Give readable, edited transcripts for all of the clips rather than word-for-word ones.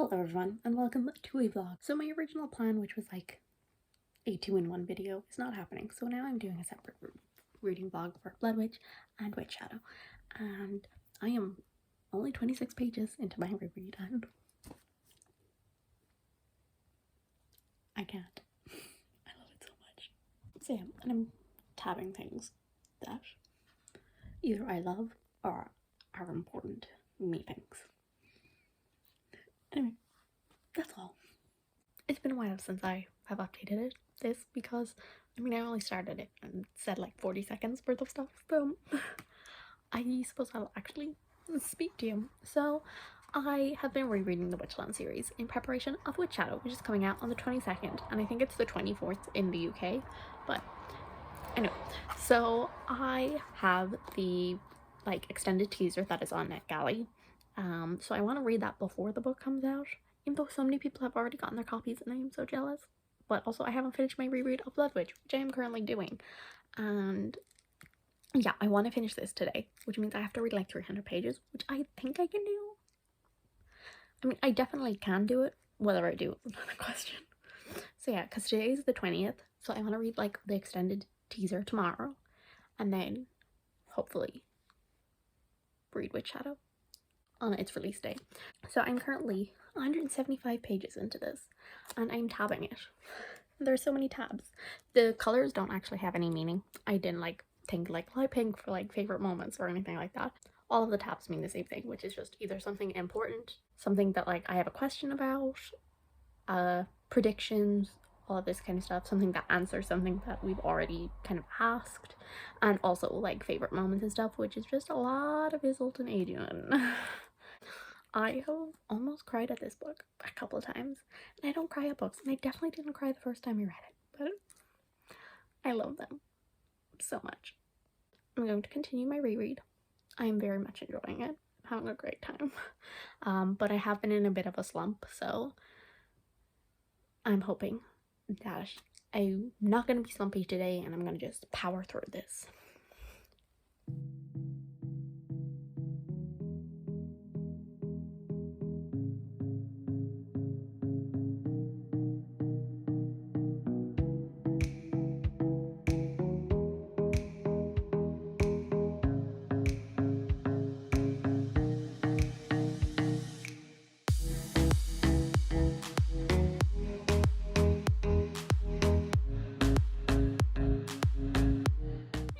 Hello everyone and welcome to a vlog. So my original plan, which was like a 2-in-1 video, is not happening. So now I'm doing a separate reading vlog for Bloodwitch and Witchshadow. And I am only 26 pages into my reread and I can't. I love it so much. So yeah, and I'm tabbing things that either I love or are important me things. Anyway, that's all. It's been a while since I have updated this because, I mean, I only started it and said like 40 seconds worth of stuff, so I suppose I'll actually speak to you. So, I have been rereading the Witchland series in preparation of Witchshadow, which is coming out on the 22nd, and I think it's the 24th in the UK, but anyway. So, I have the like extended teaser that is on NetGalley, so I want to read that before the book comes out. Even though so many people have already gotten their copies and I am so jealous. But also I haven't finished my reread of Bloodwitch, which I am currently doing. And yeah, I want to finish this today, which means I have to read like 300 pages, which I think I can do. I mean, I definitely can do it. Whether I do is another question. So yeah, because today is the 20th, so I want to read like the extended teaser tomorrow. And then, hopefully, read Witchshadow on its release day. So I'm currently 175 pages into this and I'm tabbing it. There's so many tabs. The colors don't actually have any meaning. I didn't like think like light pink for like favorite moments or anything like that. All of the tabs mean the same thing, which is just either something important, something that like I have a question about, predictions, all of this kind of stuff, something that answers something that we've already kind of asked, and also like favorite moments and stuff, which is just a lot of Isolt and Adrian. I have almost cried at this book a couple of times, and I don't cry at books, and I definitely didn't cry the first time I read it, but I love them so much. I'm going to continue my reread. I am very much enjoying it. I'm having a great time. But I have been in a bit of a slump, so I'm hoping that I'm not going to be slumpy today, and I'm going to just power through this.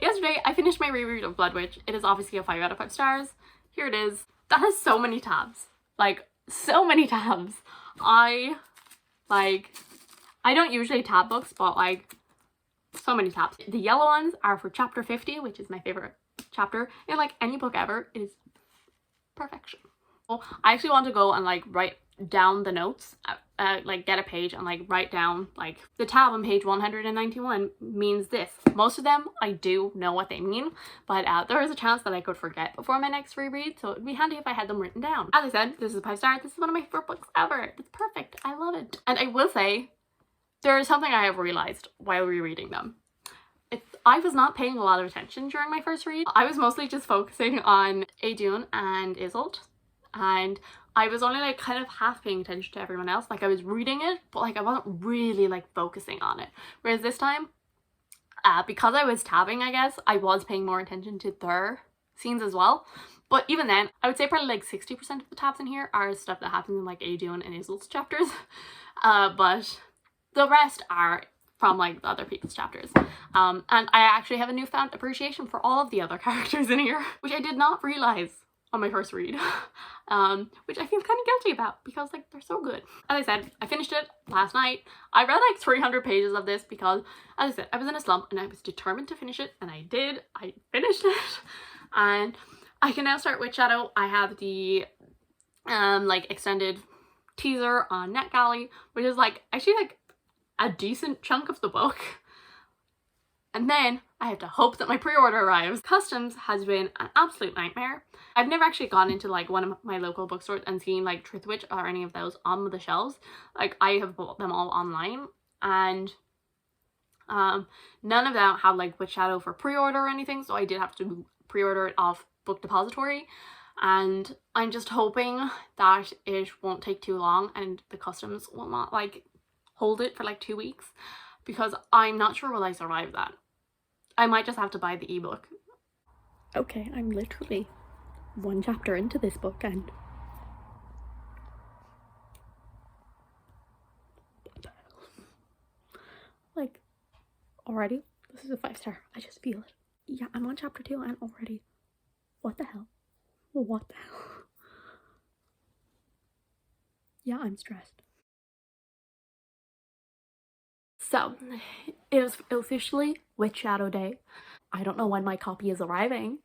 Yesterday, I finished my reread of Bloodwitch. It is obviously a 5 out of 5 stars. Here it is. That has so many tabs. Like, so many tabs. I don't usually tab books, but like, so many tabs. The yellow ones are for chapter 50, which is my favorite chapter in like any book ever. It is perfection. Well, I actually want to go and like write down the notes, like get a page and like write down like the tab on page 191 means this. Most of them I do know what they mean, but there is a chance that I could forget before my next reread, so it'd be handy if I had them written down. As I said, this is a 5-star. This is one of my favorite books ever. It's perfect. I love it. And I will say, there is something I have realized while rereading them. I was not paying a lot of attention during my first read. I was mostly just focusing on Adun and Isolt, and I was only like kind of half paying attention to everyone else. Like I was reading it, but like I wasn't really like focusing on it. Whereas this time, because I was tabbing, I guess, I was paying more attention to their scenes as well. But even then, I would say probably like 60% of the tabs in here are stuff that happens in like Adun and Isolt's chapters. But the rest are from like the other people's chapters. And I actually have a newfound appreciation for all of the other characters in here, which I did not realize on my first read, which I feel kind of guilty about because like they're so good. As I said, I finished it last night. I read like 300 pages of this because, as I said, I was in a slump and I was determined to finish it, and I did. I finished it, and I can now start Witchshadow. I have the like extended teaser on NetGalley, which is like actually like a decent chunk of the book. And then I have to hope that my pre-order arrives. Customs has been an absolute nightmare. I've never actually gone into like one of my local bookstores and seen like Truthwitch or any of those on the shelves. Like I have bought them all online, and none of them had like Witchshadow for pre-order or anything, so I did have to pre-order it off Book Depository. and I'm just hoping that it won't take too long and the customs will not like hold it for like 2 weeks, because I'm not sure will I survive that. I might just have to buy the ebook. Okay, I'm literally 1 chapter into this book and like already this is a 5-star. I just feel it. Yeah, I'm on chapter 2 and already what the hell? What the hell? Yeah, I'm stressed. So, it is officially Witchshadow Day. I don't know when my copy is arriving.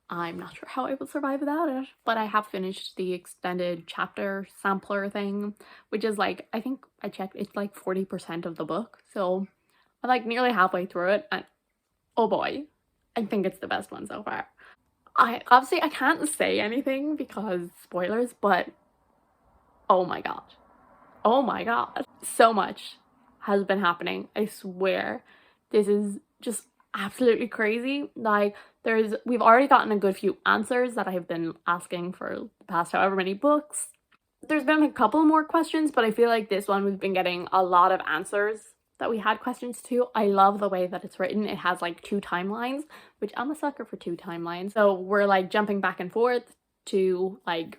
I'm not sure how I will survive without it, but I have finished the extended chapter sampler thing, which is like, I think I checked, it's like 40% of the book. So I'm like nearly halfway through it and oh boy, I think it's the best one so far. I can't say anything because spoilers, but oh my god. Oh my god. So much has been happening. I swear. This is just absolutely crazy. Like, we've already gotten a good few answers that I've been asking for the past however many books. There's been a couple more questions, but I feel like this one we've been getting a lot of answers that we had questions to. I love the way that it's written. It has like 2 timelines, which I'm a sucker for 2 timelines. So we're like jumping back and forth to like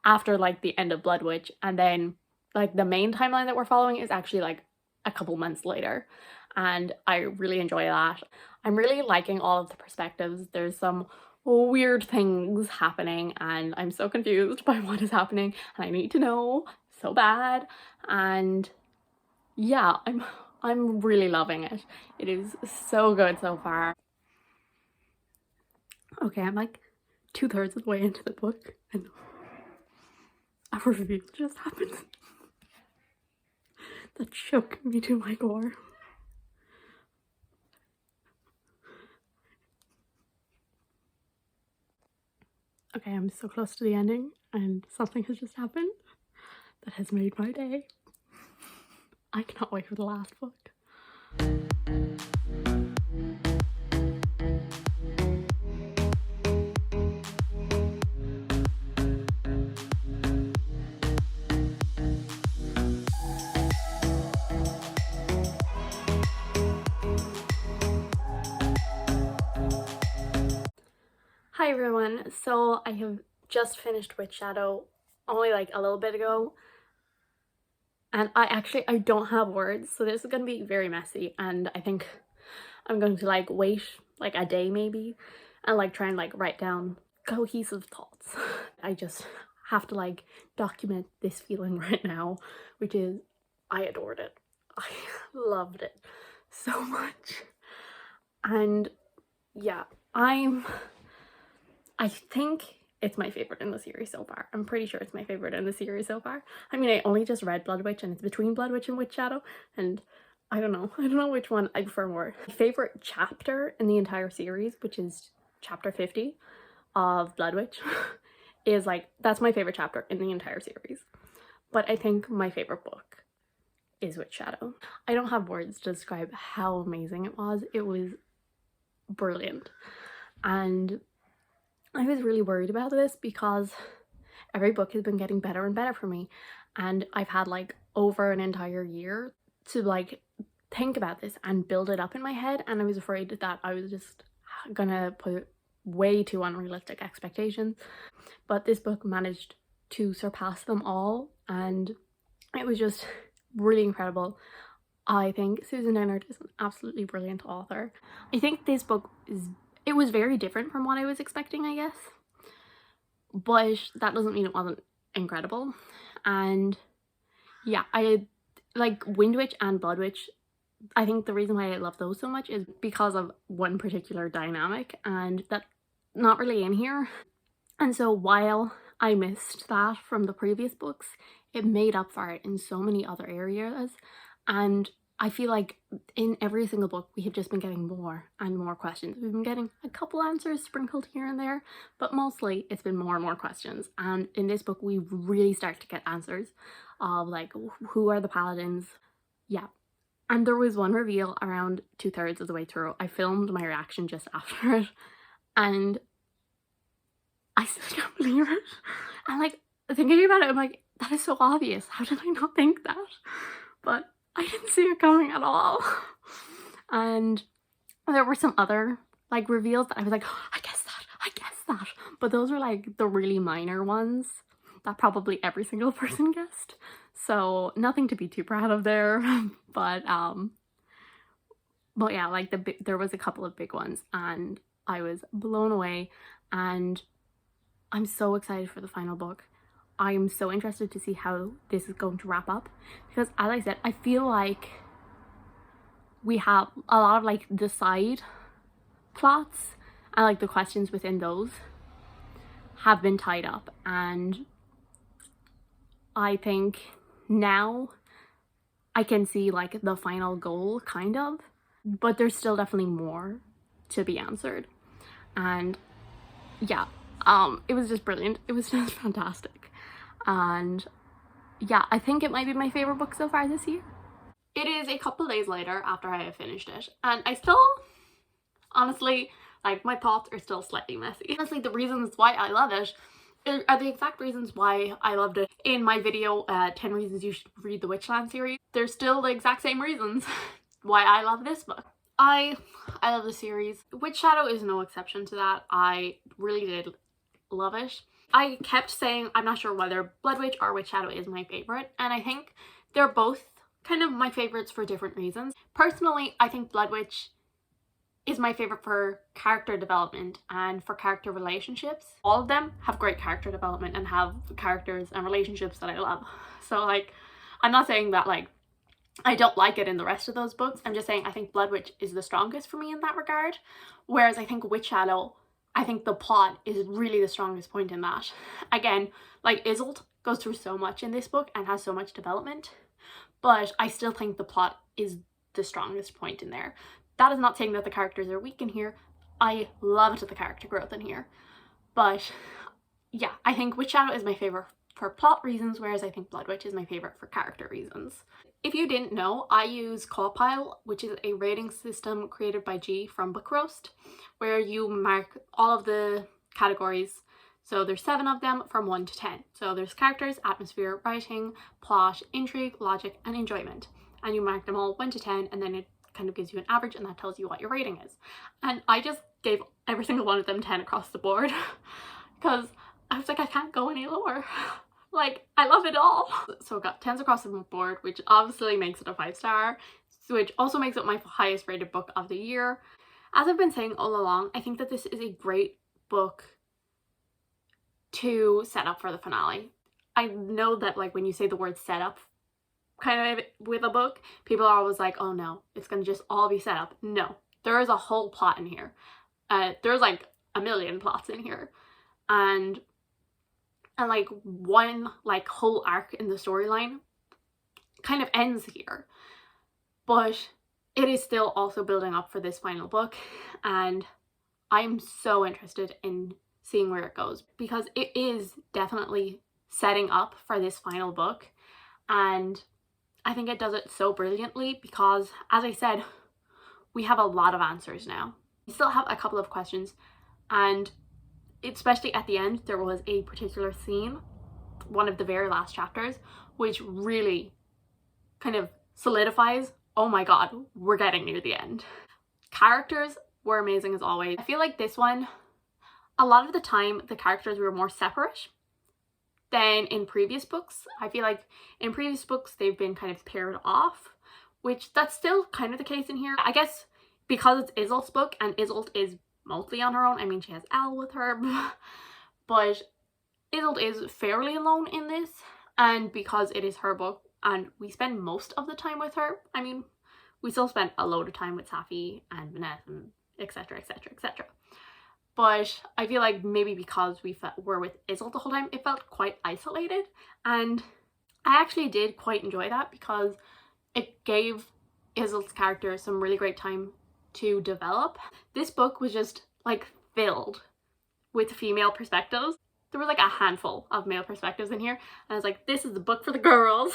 after like the end of Bloodwitch, and then like the main timeline that we're following is actually like a couple months later, and I really enjoy that. I'm really liking all of the perspectives. There's some weird things happening and I'm so confused by what is happening and I need to know so bad, and yeah, I'm really loving it. It is so good so far. Okay, I'm like 2/3 of the way into the book and a reveal just happened that shook me to my core. Okay, I'm so close to the ending and something has just happened that has made my day. I cannot wait for the last book. Hi everyone, so I have just finished Witchshadow only like a little bit ago, and I don't have words, so this is gonna be very messy, and I think I'm going to like wait like a day maybe and like try and like write down cohesive thoughts. I just have to like document this feeling right now, which is I adored it. I loved it so much. And yeah, I think it's my favorite in the series so far. I'm pretty sure it's my favorite in the series so far. I mean, I only just read Bloodwitch and it's between Bloodwitch and Witchshadow, and I don't know which one I prefer more. My favorite chapter in the entire series, which is chapter 50 of Bloodwitch, is like, that's my favorite chapter in the entire series. But I think my favorite book is Witchshadow. I don't have words to describe how amazing it was. It was brilliant. And I was really worried about this because every book has been getting better and better for me, and I've had like over an entire year to like think about this and build it up in my head, and I was afraid that I was just gonna put way too unrealistic expectations, but this book managed to surpass them all and it was just really incredible. I think Susan Dennard is an absolutely brilliant author. I think this book it was very different from what I was expecting, I guess, but that doesn't mean it wasn't incredible. And yeah, I like Witch and Bloodwitch. I think the reason why I love those so much is because of one particular dynamic, and that's not really in here. And so while I missed that from the previous books, it made up for it in so many other areas, and I feel like in every single book we have just been getting more and more questions. We've been getting a couple answers sprinkled here and there, but mostly it's been more and more questions. And in this book we really start to get answers of like, who are the paladins? Yeah. And there was one reveal around 2/3 of the way through. I filmed my reaction just after it, and I still can't believe it. And like, thinking about it, I'm like, that is so obvious. How did I not think that? But I didn't see it coming at all. And there were some other like reveals that I was like, oh, I guessed that. But those were like the really minor ones that probably every single person guessed. So nothing to be too proud of there. But yeah, like there was a couple of big ones and I was blown away, and I'm so excited for the final book. I am so interested to see how this is going to wrap up, because as I said, I feel like we have a lot of like the side plots and like the questions within those have been tied up, and I think now I can see like the final goal kind of, but there's still definitely more to be answered. And yeah, it was just brilliant. It was just fantastic. And yeah, I think it might be my favorite book so far this year. It is a couple days later after I have finished it, and I still, honestly, like, my thoughts are still slightly messy. Honestly, the reasons why I love it are the exact reasons why I loved it in my video, 10 Reasons You Should Read the Witchland series. They're still the exact same reasons why I love this book. I love the series. Witchshadow is no exception to that. I really did love it. I kept saying I'm not sure whether Bloodwitch or Witchshadow is my favorite, and I think they're both kind of my favorites for different reasons. Personally, I think Bloodwitch is my favorite for character development and for character relationships. All of them have great character development and have characters and relationships that I love. So like, I'm not saying that like I don't like it in the rest of those books. I'm just saying I think Bloodwitch is the strongest for me in that regard. Whereas I think Witchshadow, I think the plot is really the strongest point in that. Again, like Isolde goes through so much in this book and has so much development, but I still think the plot is the strongest point in there. That is not saying that the characters are weak in here. I loved the character growth in here. But yeah, I think Witchshadow is my favorite for plot reasons, whereas I think Bloodwitch is my favorite for character reasons. If you didn't know, I use CAWPILE, which is a rating system created by G from Book Roast, where you mark all of the categories. So there's 7 of them from 1 to 10. So there's characters, atmosphere, writing, plot, intrigue, logic, and enjoyment. And you mark them all 1 to 10, and then it kind of gives you an average, and that tells you what your rating is. And I just gave every single one of them 10 across the board because I was like, I can't go any lower. Like, I love it all. So I got 10s across the board, which obviously makes it a 5-star, which also makes it my highest rated book of the year. As I've been saying all along, I think that this is a great book to set up for the finale. I know that like when you say the word set up kind of with a book, people are always like, oh no, it's gonna just all be set up. No, there is a whole plot in here. There's like a million plots in here, and like one like whole arc in the storyline kind of ends here, but it is still also building up for this final book, and I'm so interested in seeing where it goes, because it is definitely setting up for this final book, and I think it does it so brilliantly because, as I said, we have a lot of answers now. We still have a couple of questions, and especially at the end, there was a particular scene, one of the very last chapters, which really kind of solidifies, oh my god, we're getting near the end. Characters were amazing as always. I feel like this one, a lot of the time, the characters were more separate than in previous books. I feel like in previous books, they've been kind of paired off, which that's still kind of the case in here. I guess because it's Isolde's book and Isolde is mostly on her own. I mean, she has Elle with her, but Isolde is fairly alone in this, and because it is her book and we spend most of the time with her, I mean, we still spend a load of time with Safi and Vanessa and etc, etc, etc. But I feel like maybe because we were with Isolde the whole time, it felt quite isolated, and I actually did quite enjoy that because it gave Isolde's character some really great time to develop. This book was just like filled with female perspectives. There was like a handful of male perspectives in here, and I was like, this is the book for the girls.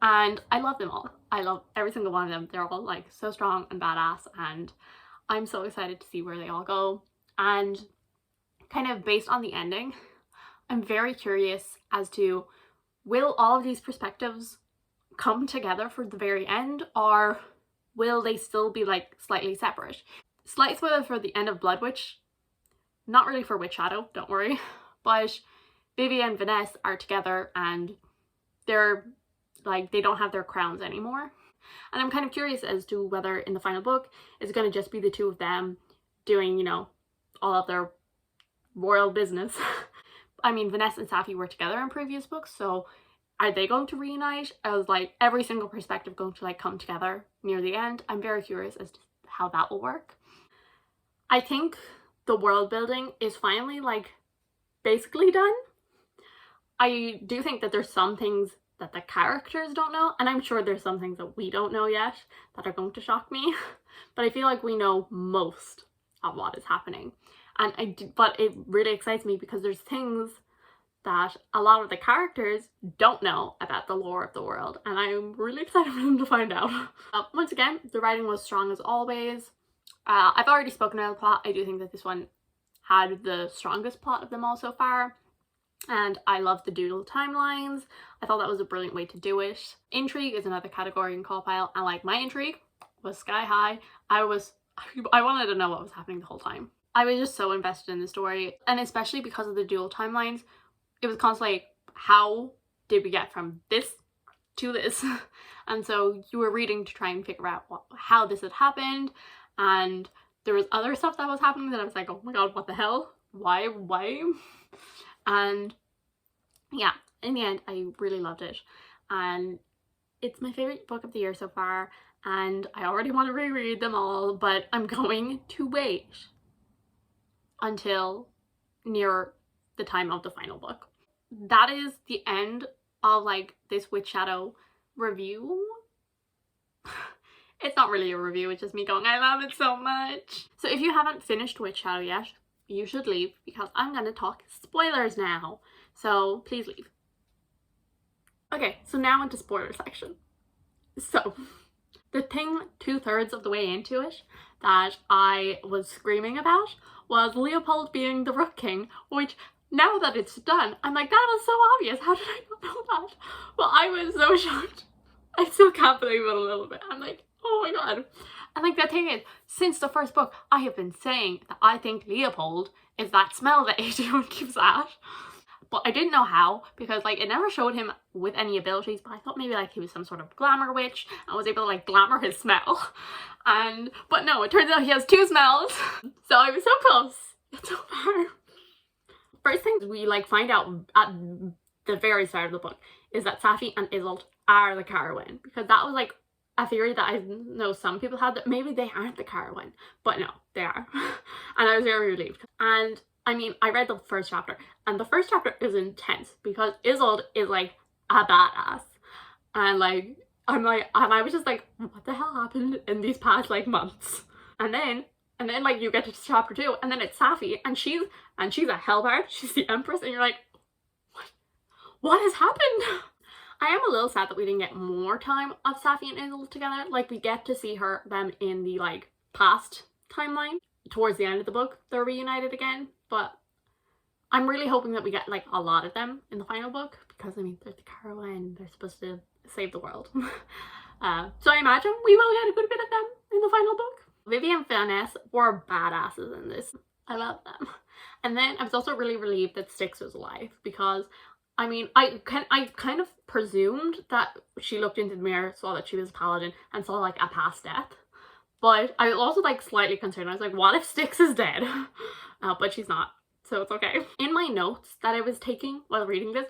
And I love them all. I love every single one of them. They're all like so strong and badass, and I'm so excited to see where they all go. And kind of based on the ending, I'm very curious as to, will all of these perspectives come together for the very end, or will they still be like slightly separate? Slight spoiler for the end of Bloodwitch, not really for Witchshadow, don't worry, but Vivi and Vanessa are together and they're like, they don't have their crowns anymore. And I'm kind of curious as to whether in the final book it's going to just be the two of them doing, you know, all of their royal business. I mean, Vanessa and Safi were together in previous books, so are they going to reunite? As like every single perspective going to like come together near the end? I'm very curious as to how that will work. I think the world building is finally like basically done. I do think that there's some things that the characters don't know, and I'm sure there's some things that we don't know yet that are going to shock me, but I feel like we know most of what is happening. But it really excites me because there's things that a lot of the characters don't know about the lore of the world, and I'm really excited for them to find out. Once again, the writing was strong as always. I've already spoken about the plot. I do think that this one had the strongest plot of them all so far. And I love the doodle timelines. I thought that was a brilliant way to do it. Intrigue is another category in CAWPILE, and like my intrigue was sky high. I wanted to know what was happening the whole time. I was just so invested in the story, and especially because of the dual timelines, it was constantly like, how did we get from this to this? And so you were reading to try and figure out how this had happened, and there was other stuff that was happening that I was like, oh my god, what the hell? Why? And yeah, in the end, I really loved it. And it's my favorite book of the year so far. And I already want to reread them all, but I'm going to wait until near the time of the final book. That is the end of like this Witchshadow review. It's not really a review, it's just me going, I love it so much. So if you haven't finished Witchshadow yet, you should leave because I'm gonna talk spoilers now. So please leave. Okay, so now into spoiler section. So the thing 2/3 of the way into it that I was screaming about was Leopold being the Rook King, which now that it's done, I'm like, that was so obvious. How did I not know that? Well, I was so shocked. I still can't believe it a little bit. I'm like, oh my god. And like the thing is, since the first book, I have been saying that I think Leopold is that smell that Adrian gives out. But I didn't know how, because like it never showed him with any abilities, but I thought maybe like he was some sort of glamour witch and was able to like glamour his smell. But no, it turns out he has 2 smells. So I was so close. It's so far. First thing we like find out at the very start of the book is that Safi and Isolde are the Carwyn, because that was like a theory that I know some people had, that maybe they aren't the Carwyn, but no, they are. And I was very relieved. And I mean, I read the first chapter, and the first chapter is intense because Isolde is like a badass, and like I was just like, what the hell happened in these past like months? And then like you get to chapter 2, and then it's Safi, and she's a Hellbard, she's the Empress, and you're like, what has happened? I am a little sad that we didn't get more time of Safi and Isolde together. Like, we get to see them in the, like, past timeline. Towards the end of the book, they're reunited again. But I'm really hoping that we get, like, a lot of them in the final book. Because, I mean, they're the Carwyn. They're supposed to save the world. So I imagine we will get a good bit of them in the final book. Vivi and Vanessa were badasses in this. I love them. And then I was also really relieved that Styx was alive. Because I mean, I kind of presumed that she looked into the mirror, saw that she was a paladin, and saw like a past death. But I was also like slightly concerned. I was like, what if Styx is dead? But she's not, so it's okay. In my notes that I was taking while reading this,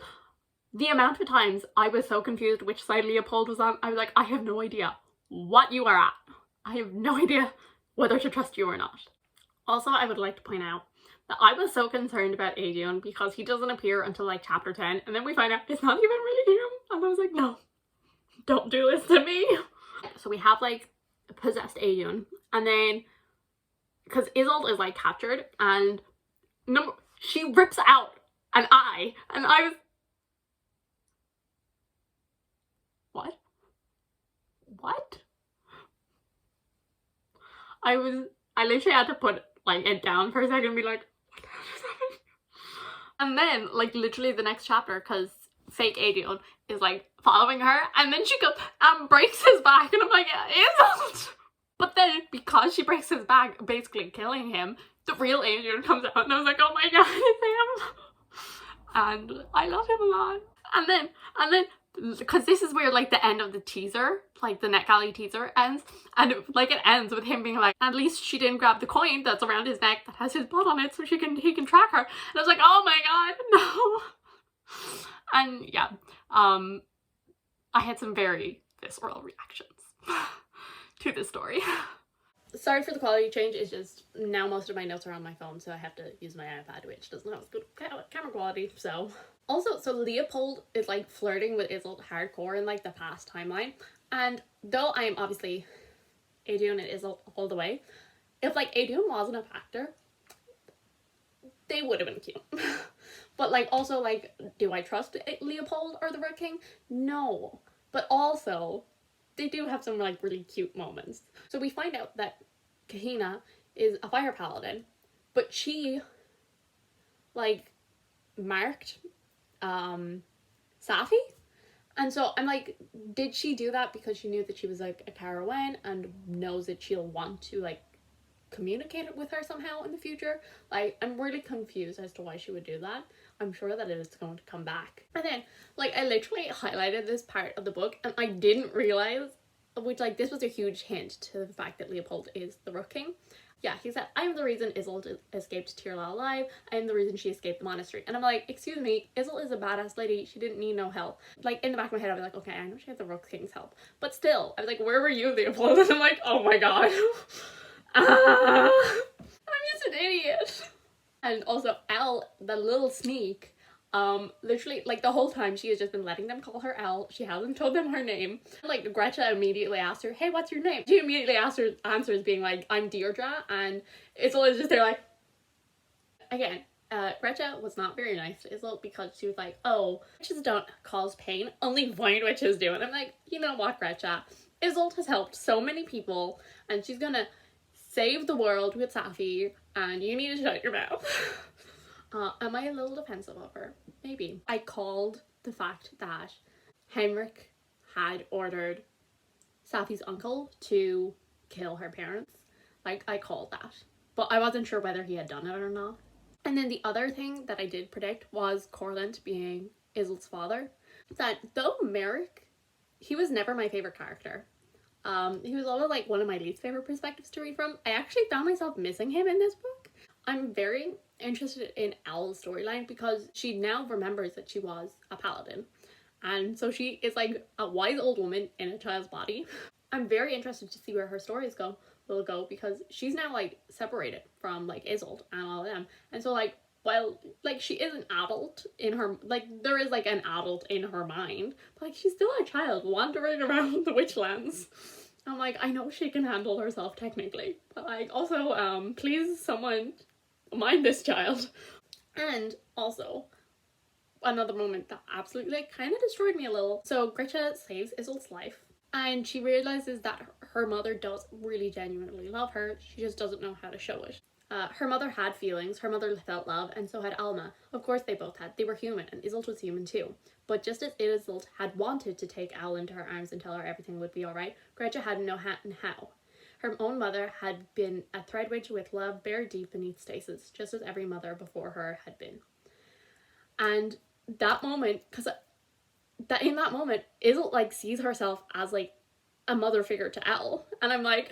the amount of times I was so confused which side Leopold was on, I was like, I have no idea what you are at. I have no idea whether to trust you or not. Also, I would like to point out that I was so concerned about Adrian because he doesn't appear until like chapter 10, and then we find out it's not even really him, and I was like, no, don't do this to me. So we have like possessed Adrian, and then because Isolde is like captured, and she rips out an eye, and I was, what? I literally had to put like it down for a second and be like, what the hell just happened? And then, like, literally the next chapter, because fake Adrian is, like, following her, and then she goes and breaks his back, and I'm like, Isolde! But then, because she breaks his back, basically killing him, the real Adrian comes out, and I was like, oh my god, it's him! And I love him a lot. And then, because this is where, like, the end of the teaser, like, the NetGalley teaser ends, and it ends with him being like, at least she didn't grab the coin that's around his neck that has his blood on it so he can track her. And I was like, oh my god, no! And yeah, I had some very visceral reactions to this story. Sorry for the quality change, it's just now most of my notes are on my phone, so I have to use my iPad, which doesn't have good camera quality, so. Also, so Leopold is, like, flirting with Isolde hardcore in, like, the past timeline, and though I am obviously Adrian and Isolde all the way, if, like, Adrian wasn't a factor, they would have been cute. But, like, also, like, do I trust Leopold or the Red King? No. But also, they do have some, like, really cute moments. So we find out that Kahina is a fire paladin, but she, like, marked Safi, and so I'm like, did she do that because she knew that she was, like, a Carawan and knows that she'll want to, like, communicate with her somehow in the future? Like, I'm really confused as to why she would do that. I'm sure that it is going to come back. And then, like, I literally highlighted this part of the book and I didn't realize, which, like, this was a huge hint to the fact that Leopold is the Rook King. Yeah, he said, I'm the reason Isolde escaped Tirla alive. I'm the reason she escaped the monastery. And I'm like, excuse me, Isolde is a badass lady. She didn't need no help. Like, in the back of my head, I was like, okay, I know she had the Rook King's help. But still, I was like, where were you, Leopold? And I'm like, oh my god. I'm just an idiot. And also, Elle, the little sneak, literally, like, the whole time she has just been letting them call her Elle. She hasn't told them her name. Like, Gretchen immediately asked her, hey, what's your name? She immediately answers being like, I'm Deirdre, and Isolde is just there like, again, Gretchen was not very nice to Isolde because she was like, oh, witches don't cause pain, only void witches do. And I'm like, you know what, Gretchen? Isolde has helped so many people, and she's gonna save the world with Safi, and you need to shut your mouth. Am I a little defensive of her? Maybe. I called the fact that Henrik had ordered Safi's uncle to kill her parents. Like, I called that. But I wasn't sure whether he had done it or not. And then the other thing that I did predict was Corlent being Isolde's father. That though Merrick, he was never my favourite character. He was always, like, one of my least favourite perspectives to read from. I actually found myself missing him in this book. I'm very interested in Elle's storyline because she now remembers that she was a paladin, and so she is, like, a wise old woman in a child's body. I'm very interested to see where her stories will go because she's now, like, separated from, like, Isolde and all of them, and so, like, while, like, she is an adult in her, like, there is, like, an adult in her mind, but, like, she's still a child wandering around the Witchlands. I'm like, I know she can handle herself technically, but, like, also, please someone mind this child. And also, another moment that absolutely, like, kind of destroyed me a little. So Gretchen saves Isolde's life, and she realizes that her mother does really genuinely love her. She just doesn't know how to show it. Her mother had feelings, her mother felt love, and so had Alma. Of course they both had. They were human, and Isolde was human too. But just as Isolde had wanted to take Al into her arms and tell her everything would be alright, Gretchen had no hat and how. Her own mother had been a thread witch with love buried deep beneath stasis, just as every mother before her had been. And that moment, in that moment, Isolde, like, sees herself as, like, a mother figure to Elle. And I'm like,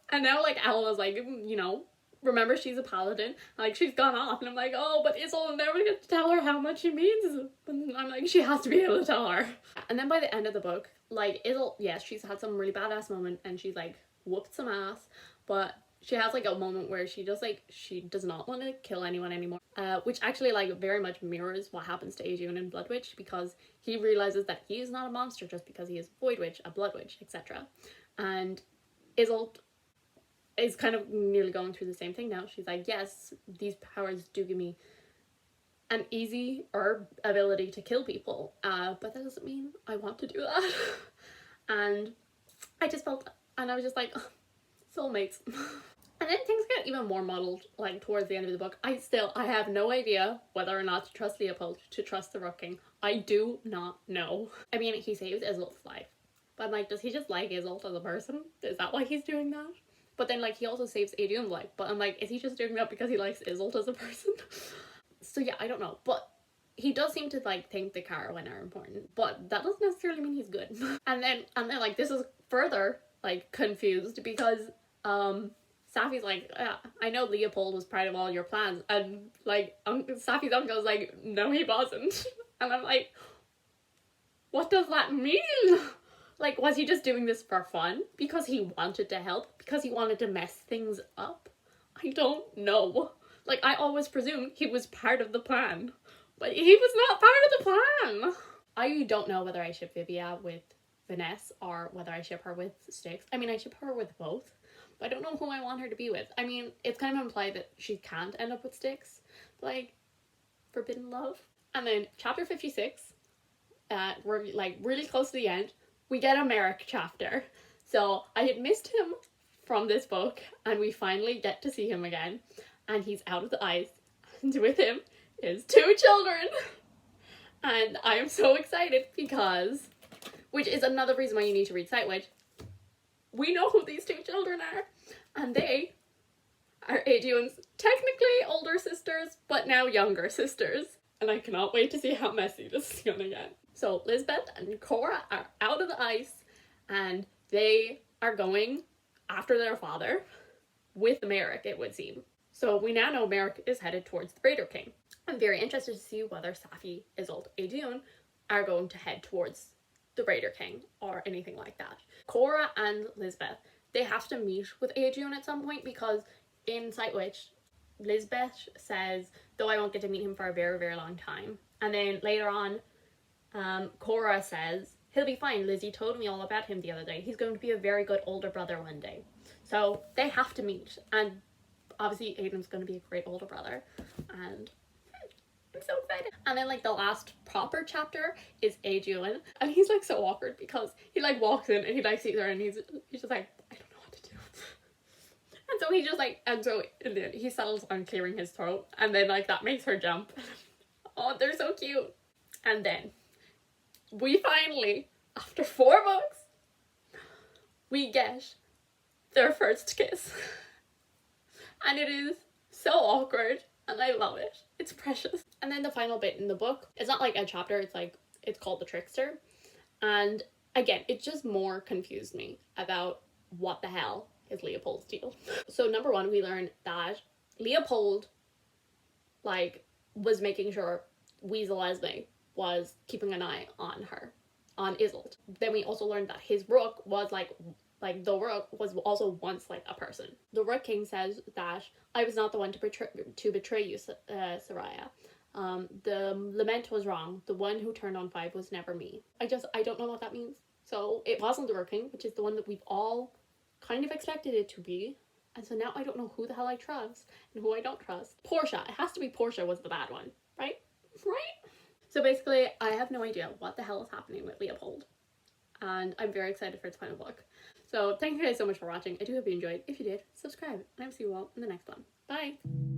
and now, like, Elle was like, you know, remember she's a paladin, like, she's gone off, and I'm like, oh, but Isolde never get to tell her how much she means, and I'm like, she has to be able to tell her. And then by the end of the book, like, Isolde, yes, she's had some really badass moment, and she's, like, whooped some ass, but she has, like, a moment where she just, like, she does not want to kill anyone anymore, which actually, like, very much mirrors what happens to Adrian in Bloodwitch, because he realizes that he is not a monster just because he is a void witch, a blood witch, etc. And Isolde is kind of nearly going through the same thing now. She's like, yes, these powers do give me an easy ability to kill people, but that doesn't mean I want to do that. And I just felt, and I was just like, soulmates. And then things get even more muddled, like, towards the end of the book. I have no idea whether or not to trust Leopold, to trust the Rook King. I do not know. I mean, he saves Isolt's life. But I'm like, does he just like Isolt as a person? Is that why he's doing that? But then, like, he also saves Adrian's life. But I'm like, is he just doing that because he likes Isolt as a person? So yeah, I don't know. But he does seem to, like, think the Carwin are important. But that doesn't necessarily mean he's good. and then, like, this is further, like, confused because, Safi's like, I know Leopold was part of all your plans. And, like, Safi's uncle is like, no, he wasn't. And I'm like, what does that mean? Like, was he just doing this for fun? Because he wanted to help? Because he wanted to mess things up? I don't know. Like, I always presumed he was part of the plan. But he was not part of the plan! I don't know whether I ship Vivia with Vanessa or whether I ship her with Styx. I mean, I ship her with both. But I don't know who I want her to be with. I mean, it's kind of implied that she can't end up with Styx. Like, forbidden love. And then, chapter 56. We're, like, really close to the end. We get a Merrick chapter. So I had missed him from this book, and we finally get to see him again. And he's out of the ice, and with him is 2 children. And I am so excited because, which is another reason why you need to read Sightwitch, we know who these 2 children are. And they are Adrian's technically older sisters, but now younger sisters. And I cannot wait to see how messy this is gonna get. So Lisbeth and Cora are out of the ice, and they are going after their father with Merrick, it would seem. So we now know Merrick is headed towards the Raider King. I'm very interested to see whether Safi, Isolde, Adrian are going to head towards the Raider King or anything like that. Cora and Lisbeth, they have to meet with Adrian at some point because in Sightwitch, Lisbeth says, though I won't get to meet him for a very, very long time. And then later on, Cora says, he'll be fine. Lizzie told me all about him the other day. He's going to be a very good older brother one day. So they have to meet. And obviously Aiden's going to be a great older brother. And I'm so excited. And then, like, the last proper chapter is Adrian. And he's, like, so awkward because he, like, walks in and he, like, sees her and he's just like, I don't know what to do. And so he just, like, and so he settles on clearing his throat. And then, like, that makes her jump. Oh, they're so cute. And then we finally, after 4 books, we get their first kiss. And it is so awkward, and I love it. It's precious. And then the final bit in the book, it's not like a chapter, it's called The Trickster. And again, it just more confused me about what the hell is Leopold's deal. So number 1, we learned that Leopold, like, was making sure Weasel Esme was keeping an eye on her, on Isolde. Then we also learned that his Rook was like the Rook was also once like a person. The Rook King says that I was not the one to betray you, Soraya. The lament was wrong. The one who turned on 5 was never me. I don't know what that means. So it wasn't the Rook King, which is the one that we've all kind of expected it to be. And so now I don't know who the hell I trust and who I don't trust. Portia. It has to be Portia was the bad one, right? Right? So basically, I have no idea what the hell is happening with Leopold. And I'm very excited for its final book. So thank you guys so much for watching. I do hope you enjoyed. If you did, subscribe. And I'll see you all in the next one. Bye!